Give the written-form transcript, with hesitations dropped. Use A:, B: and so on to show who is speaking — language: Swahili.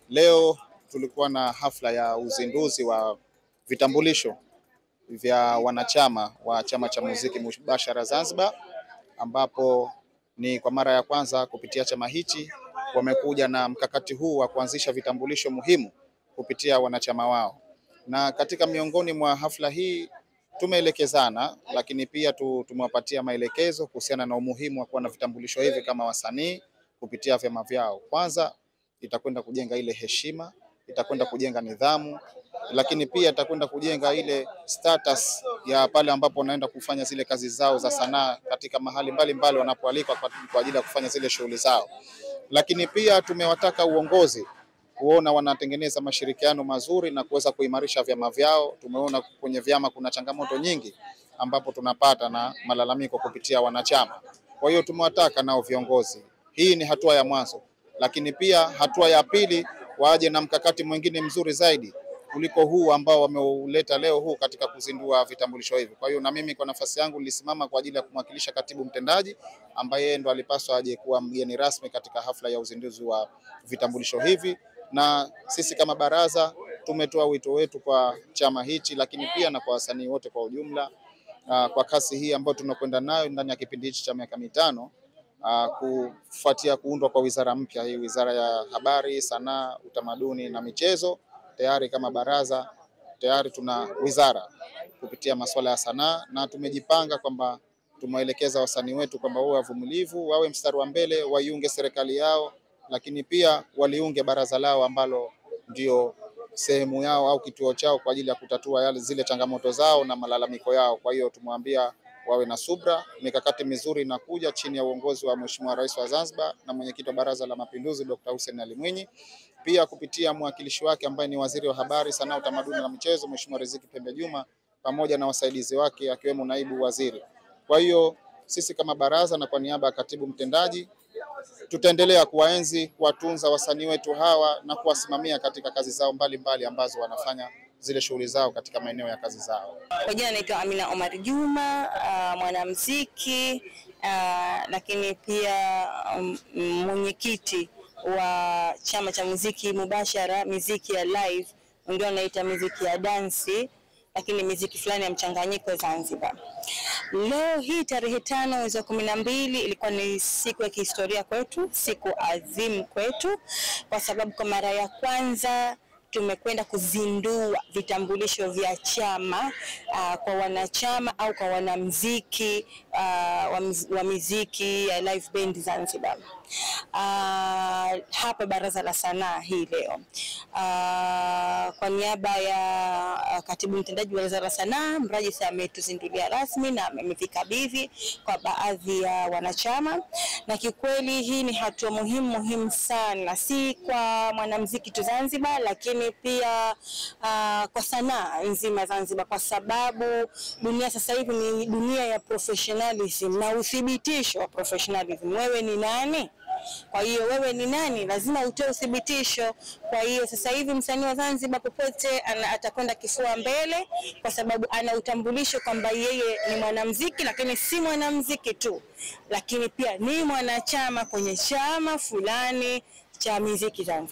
A: Leo tulikuwa na hafla ya uzinduzi wa vitambulisho vya wanachama wa Chama cha Muziki Mubashara Zanzibar, ambapo ni kwa mara ya kwanza kupitia chama hichi wamekuja na mkakati huu wa kuanzisha vitambulisho muhimu kupitia wanachama wao. Na katika miongoni mwa hafla hii tumeelekezana, lakini pia tumewapatia maelekezo kuhusiana na umuhimu wa kuwa na vitambulisho hivi kama wasanii kupitia vyama vyao. Kwanza itakwenda kujenga ile heshima, itakwenda kujenga nidhamu, lakini pia itakwenda kujenga ile status ya pale ambapo wanaenda kufanya zile kazi zao za sanaa katika mahali mbalimbali wanapoalikwa kwa ajili ya kufanya zile shughuli zao. Lakini pia tumewataka uongozi kuona wanatengeneza mashirikiano mazuri na kuweza kuimarisha vyama vyao. Tumeona kwenye vyama kuna changamoto nyingi ambapo tunapata na malalamiko kupitia wanachama. Kwa hiyo tumewataka nao viongozi, hii ni hatua ya mwanzo, lakini pia hatua ya pili waje na mkakati mwingine mzuri zaidi kuliko huu ambao wameuleta leo huu katika kuzindua vitambulisho hivi. Kwa hiyo na mimi kwa nafasi yangu nilisimama kwa ajili ya kumwakilisha katibu mtendaji ambaye ndo alipaswa aje kuwa mgeni rasmi katika hafla ya uzinduzi wa vitambulisho hivi. Na sisi kama baraza tumetoa wito wetu kwa chama hichi, lakini pia na kwa wasanii wote kwa ujumla, kwa kasi hii ambayo tunakwenda nayo ndani ya kipindi hichi cha miaka mitano, kufuatia kuundwa kwa wizara mpya, hii Wizara ya Habari, Sanaa, Utamaduni na Michezo. Tayari kama baraza tayari tuna wizara kupitia masuala ya sanaa, na tumejipanga kwamba tumeelekeza wasanii wetu kwamba wawe wavumilivu, wawe mstari wa mbele, waiunge serikali yao, lakini pia waliunge baraza lao ambalo ndio sehemu yao au kituo chao kwa ajili ya kutatua zile changamoto zao na malalamiko yao. Kwa hiyo tumwambia wawe na subra, mikakati mizuri inakuja chini ya uongozi wa Mheshimiwa Rais wa Zanzibar na mwenyekiti wa Baraza la Mapinduzi Dr. Hussein Ali Mwinyi, pia kupitia mwakilishi wake ambaye ni Waziri wa Habari, Sanaa, Utamaduni na Michezo Mheshimiwa Riziki Pembe Juma, pamoja na wasaidizi wake akiwemo naibu waziri. Kwa hiyo sisi kama baraza na kwa niaba ya katibu mtendaji tutaendelea kuwaenzi, kuwatunza wasanii wetu hawa na kuwasimamia katika kazi zao mbalimbali ambazo wanafanya zile shughuli zao katika maeneo ya kazi zao.
B: Kwa jina naitwa Amina Omar Juma, mwanamuziki, lakini pia mwenyekiti wa Chama cha Muziki Mubashara, muziki ya live, ndio naita muziki ya dansi, lakini muziki fulani ya mchanganyiko Zanzibar. Leo hii tarehe 5 mwezi wa 12 ilikuwa ni siku ya kihistoria kwetu, siku adhimu kwetu, kwa sababu kwa mara ya kwanza tumekwenda kuzindua vitambulisho vya chama kwa wanachama au kwa wanamuziki wa muziki ya live band Zanzibar. Hapa Baraza la Sanaa hii leo. Kwa niaba ya katibu mtendaji wa Baraza la Sanaa, mrajisi ametuzindulia rasmi na amevikabidhi kwa baadhi ya wanachama, na kikweli hii ni hatua muhimu sana, si kwa mwanamuziki tu Zanzibar, lakini pia kwa sanaa nzima Zanzibar, kwa sababu dunia sasa hivi ni dunia ya professionalism na uthibitisho wa professionalism. Wewe ni nani? Kwa hiyo wewe ni nani lazima utoe uthibitisho. Kwa hiyo sasa hivi msanii wa Zanzibar popote atakwenda kifua mbele, kwa sababu ana utambulisho kwamba yeye ni mwanamuziki, lakini si mwanamuziki tu, lakini pia ni mwanachama kwenye chama fulani cha muziki Zanzibar.